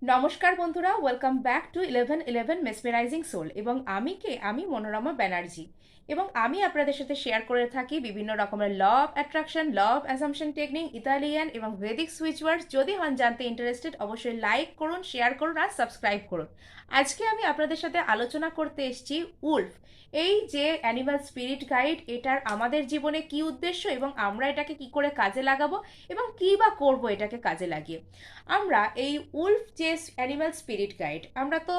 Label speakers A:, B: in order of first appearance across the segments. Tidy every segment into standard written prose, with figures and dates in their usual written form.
A: নমস্কার বন্ধুরা, welcome back to 1111 mesmerizing soul. এবং আমি মনোরমা ব্যানার্জি। এবং আমি আপনাদের সাথে শেয়ার করে থাকি বিভিন্ন রকমের law of attraction, law of assumption technique, Italian এবং ভেদিক সুইচ ওয়ার্ডস। যদি হন জানতে ইন্টারেস্টেড, অবশ্যই লাইক করুন, শেয়ার করুন আর সাবস্ক্রাইব করুন। আজকে আমি আপনাদের সাথে আলোচনা করতে এসেছি উলফ, এই যে অ্যানিমাল স্পিরিট গাইড, এটার আমাদের জীবনে কি উদ্দেশ্য এবং আমরা এটাকে কি করে কাজে লাগাবো এবং কী বা করবো এটাকে কাজে লাগিয়ে। আমরা এই উলফ যে অ্যানিমাল স্পিরিট গাইড, আমরা তো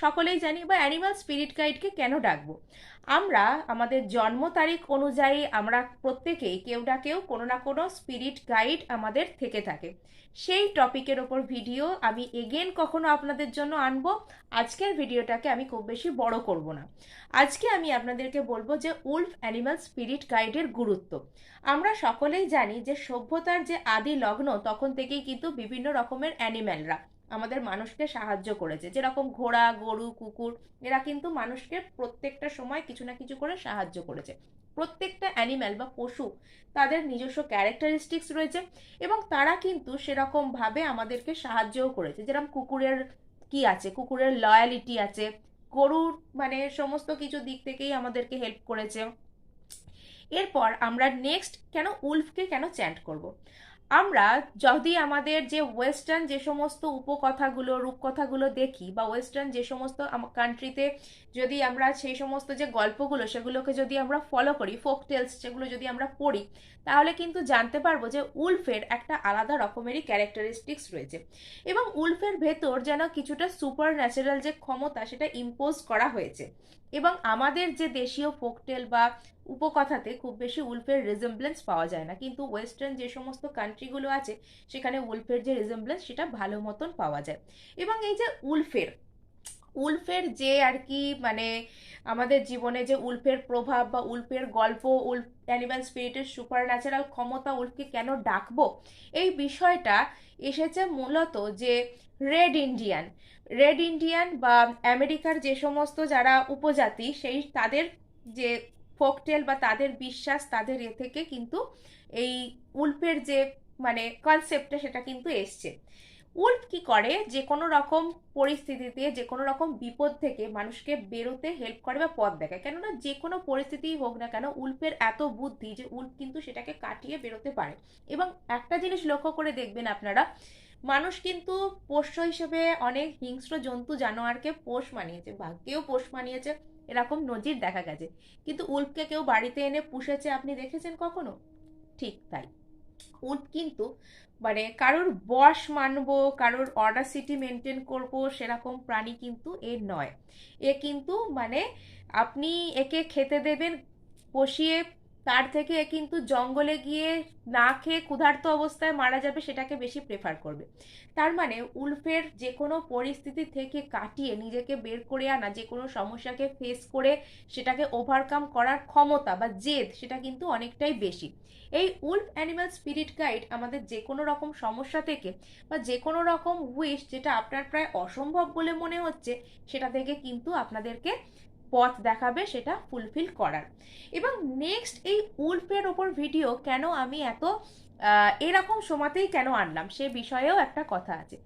A: সকলেই জানি, বা অ্যানিমাল স্পিরিট গাইডকে কেন ডাকবো। আমরা আমাদের জন্ম তারিখ অনুযায়ী আমরা প্রত্যেকেই কেউ না কেউ কোনো না কোনো স্পিরিট গাইড আমাদের থেকে থাকে। সেই টপিকের ওপর ভিডিও আমি এগেন কখনো আপনাদের জন্য আনবো। আজকের ভিডিওটাকে আমি খুব বেশি বড় করব না। আজকে আমি আপনাদেরকে বলবো যে উলফ অ্যানিমাল স্পিরিট গাইডের গুরুত্ব। আমরা সকলেই জানি যে সভ্যতার যে আদি লগ্ন, তখন থেকেই কিন্তু বিভিন্ন রকমের অ্যানিম্যালরা আমাদের মানুষকে সাহায্য করেছে। যেরকম ঘোড়া, গরু, কুকুর, এরা কিন্তু মানুষকে প্রত্যেকটা সময় কিছু না কিছু করে সাহায্য করেছে। প্রত্যেকটা অ্যানিম্যাল বা পশু, তাদের নিজস্ব ক্যারেক্টারিস্টিক্স রয়েছে এবং তারা কিন্তু সেরকমভাবে আমাদেরকে সাহায্যও করেছে। যেরকম কুকুরের কি আছে, কুকুরের লয়ালিটি আছে। গরুর মানে সমস্ত কিছু দিক থেকেই আমাদেরকে হেল্প করেছে। এরপর আমরা নেক্সট কেন উলফকে কেন চ্যান্ট করব। আমরা যদি আমাদের যে ওয়েস্টার্ন যে সমস্ত উপকথাগুলো, রূপকথাগুলো দেখি, বা ওয়েস্টার্ন যে সমস্ত কান্ট্রিতে যদি আমরা সেই সমস্ত যে গল্পগুলো সেগুলোকে যদি আমরা ফলো করি, ফোক টেলস সেগুলো যদি আমরা পড়ি, তাহলে কিন্তু জানতে পারবো যে উলফের একটা আলাদা রকমেরই ক্যারেক্টারিস্টিক্স রয়েছে। এবং উলফের ভেতর যেন কিছুটা সুপার ন্যাচারাল যে ক্ষমতা, সেটা ইম্পোজ করা হয়েছে। এবং আমাদের যে দেশীয় ফোকটেল বা উপকথাতে খুব বেশি উলফের রিজেম্বলেন্স পাওয়া যায় না, কিন্তু ওয়েস্টার্ন যে সমস্ত কান্ট্রিগুলো আছে সেখানে উলফের যে রিজেম্বলেন্স সেটা ভালো মতন পাওয়া যায়। এবং এই যে উলফের উলফের যে আর কি মানে আমাদের জীবনে যে উলফের প্রভাব বা উলফের গল্প, উলফ অ্যানিমাল স্পিরিটের সুপার ন্যাচারাল ক্ষমতা, উলফকে কেন ডাকবো, এই বিষয়টা এসেছে মূলত যে রেড ইন্ডিয়ান বা আমেরিকার যে সমস্ত যারা উপজাতি, সেই তাদের যে ফোকটেল বা তাদের বিশ্বাস, তাদের এ থেকে কিন্তু এই উলফের যে মানে কনসেপ্টটা সেটা কিন্তু এসছে। উল্ফ কি করে, যে কোনো রকম পরিস্থিতিতে, যে কোনো রকম বিপদ থেকে মানুষকে বেরোতে হেল্প করে বা পথ দেখায়। কেননা যে কোনো পরিস্থিতিই হোক না কেন, উল্ফের এত বুদ্ধি যে উল্ফ কিন্তু সেটাকে কাটিয়ে বেরোতে পারে। এবং একটা জিনিস লক্ষ্য করে দেখবেন আপনারা, মানুষ কিন্তু পোষ্য হিসেবে অনেক হিংস্র জন্তু জানোয়ারকে পোষ মানিয়েছে, ভাগ্যেও পোষ মানিয়েছে, এরকম নজির দেখা গেছে। কিন্তু উল্ফকে কেউ বাড়িতে এনে পুষেছে আপনি দেখেছেন কখনো? ঠিক তাই। উট কিন্তু মানে কারোর বশ মানবো, কারোর অডাসিটি মেনটেন করব, সেরকম প্রাণী কিন্তু এ নয়। এ কিন্তু মানে আপনি একে খেতে দেবেন বসিয়ে, তার থেকে এ কিন্তু জঙ্গলে গিয়ে না খেয়ে ক্ষুধার্ত অবস্থায় মারা যাবে সেটাকে বেশি প্রেফার করবে। তার মানে উলফের যে কোনো পরিস্থিতি থেকে কাটিয়ে নিজেকে বের করে আনা, যে কোনো সমস্যাকে ফেস করে সেটাকে ওভারকাম করার ক্ষমতা বা জেদ, সেটা কিন্তু অনেকটাই বেশি। এই উলফ অ্যানিমাল স্পিরিট গাইড আমাদের যে কোনো রকম সমস্যা থেকে বা যে কোনো রকম উইশ যেটা আপনার প্রায় অসম্ভব বলে মনে হচ্ছে, সেটা থেকে কিন্তু আপনাদেরকে পথ দেখাবে সেটা ফুলফিল করার। এবং নেক্সট এই উলফের ওপর ভিডিও কেন আমি এত এরকম সময়তেই কেন আনলাম, সে বিষয়েও একটা কথা আছে।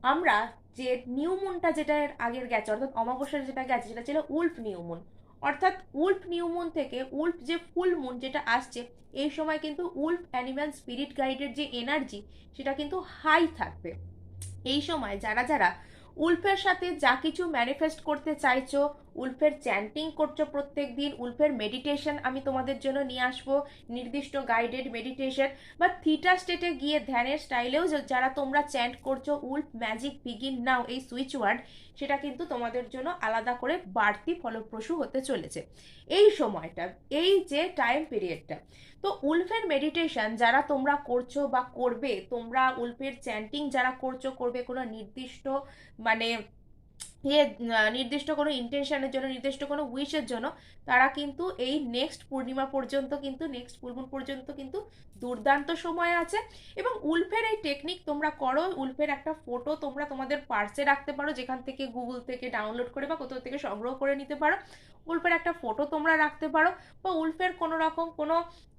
A: আমরা যে নিউ মুনটা যেটা এর আগের গেছে, অর্থাৎ অমাবস্যার যেটা গেছে, সেটা ছিল উলফ নিউ মুন। অর্থাৎ উলফ নিউ মুন থেকে উলফ যে ফুল মুন যেটা আসছে, এই সময় কিন্তু উলফ অ্যানিম্যাল স্পিরিট গাইডের যে এনার্জি, সেটা কিন্তু হাই থাকবে। এই সময় যারা যারা উলফের সাথে যা কিছু ম্যানিফেস্ট করতে চাইছো, উলফের চ্যান্টিং করছো প্রত্যেক দিন, উলফের মেডিটেশন আমি তোমাদের জন্য নিয়ে আসবো, নির্দিষ্ট গাইডেড মেডিটেশন, বা থিটা স্টেটে গিয়ে ধ্যানের স্টাইলেও যারা তোমরা চ্যান্ট করছো উলফ ম্যাজিক বিগিন নাও, এই সুইচ ওয়ার্ড, সেটা কিন্তু তোমাদের জন্য আলাদা করে বাড়তি ফলপ্রসূ হতে চলেছে এই সময়টা, এই যে টাইম পিরিয়ডটা। তো উলফের মেডিটেশন যারা তোমরা করছো বা করবে, তোমরা উলফের চ্যান্টিং যারা করছো করবে কোনো নির্দিষ্ট মানে নির্দিষ্ট কোনো ইন্টেনশনের জন্য, নির্দিষ্ট কোনো উইশের জন্য, তারা কিন্তু এই নেক্সট পূর্ণিমা পর্যন্ত কিন্তু, নেক্সট ফুলমুন পর্যন্ত কিন্তু দুর্দান্ত সময় আছে। এবং উলফের এই টেকনিক তোমরা করো, উলফের একটা ফটো তোমরা তোমাদের পার্সে রাখতে পারো, যেখান থেকে গুগল থেকে ডাউনলোড করে বা কোথাও থেকে সংগ্রহ করে নিতে পারো। উলফের একটা ফটো তোমরা রাখতে পারো, বা উলফের কোনো রকম কোনো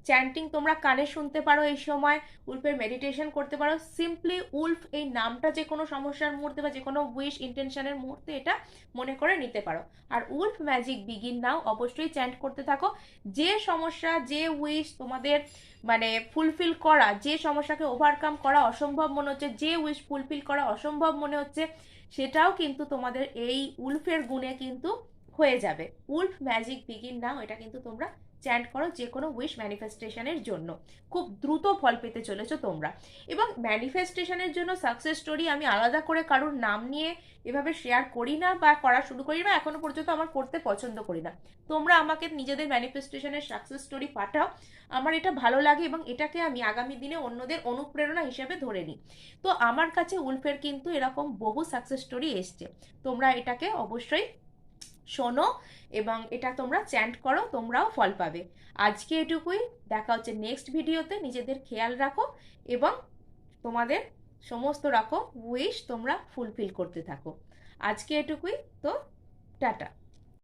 A: চ্যান্টিং তোমরা কানে শুনতে পারো, এই সময় উল্ফের মেডিটেশন করতে পারো। সিম্পলি উল্ফ এই নামটা যে কোনো সমস্যার মুহূর্তে বা যে কোনো উইশ ইন্টেনশনের মুহূর্তে এটা মনে করে নিতে পারো। আর উল্ফ ম্যাজিক বিগিন নাও অবশ্যই চ্যান্ট করতে থাকো। যে সমস্যা, যে উইশ তোমাদের মানে ফুলফিল করা, যে সমস্যাকে ওভারকাম করা অসম্ভব মনে হচ্ছে, যে উইশ ফুলফিল করা অসম্ভব মনে হচ্ছে, সেটাও কিন্তু তোমাদের এই উল্ফের গুণে কিন্তু হয়ে যাবে। উল্ফ ম্যাজিক বিগিন নাও এটা কিন্তু তোমরা চ্যান্ট করো যে কোনো উইশ ম্যানিফেস্টেশনের জন্য, খুব দ্রুত ফল পেতে চলেছো তোমরা। এবং ম্যানিফেস্টেশনের জন্য সাকসেস স্টোরি আমি আলাদা করে কারোর নাম নিয়ে এভাবে শেয়ার করি না বা করা শুরু করি না, এখনো পর্যন্ত আমার করতে পছন্দ করি না। তোমরা আমাকে নিজেদের ম্যানিফেস্টেশনের সাকসেস স্টোরি পাঠাও, আমার এটা ভালো লাগে এবং এটাকে আমি আগামী দিনে অন্যদের অনুপ্রেরণা হিসেবে ধরে নিই। তো আমার কাছে উল্ফের কিন্তু এরকম বহু সাকসেস স্টোরি এসছে, তোমরা এটাকে অবশ্যই শোনো এবং এটা তোমরা চ্যান্ট করো, তোমরাও ফল পাবে। আজকে এটুকুই, দেখা হচ্ছে নেক্সট ভিডিওতে। নিজেদের খেয়াল রাখো এবং তোমাদের সমস্ত রকম উইশ তোমরা ফুলফিল করতে থাকো। আজকে এটুকুই, তো টাটা।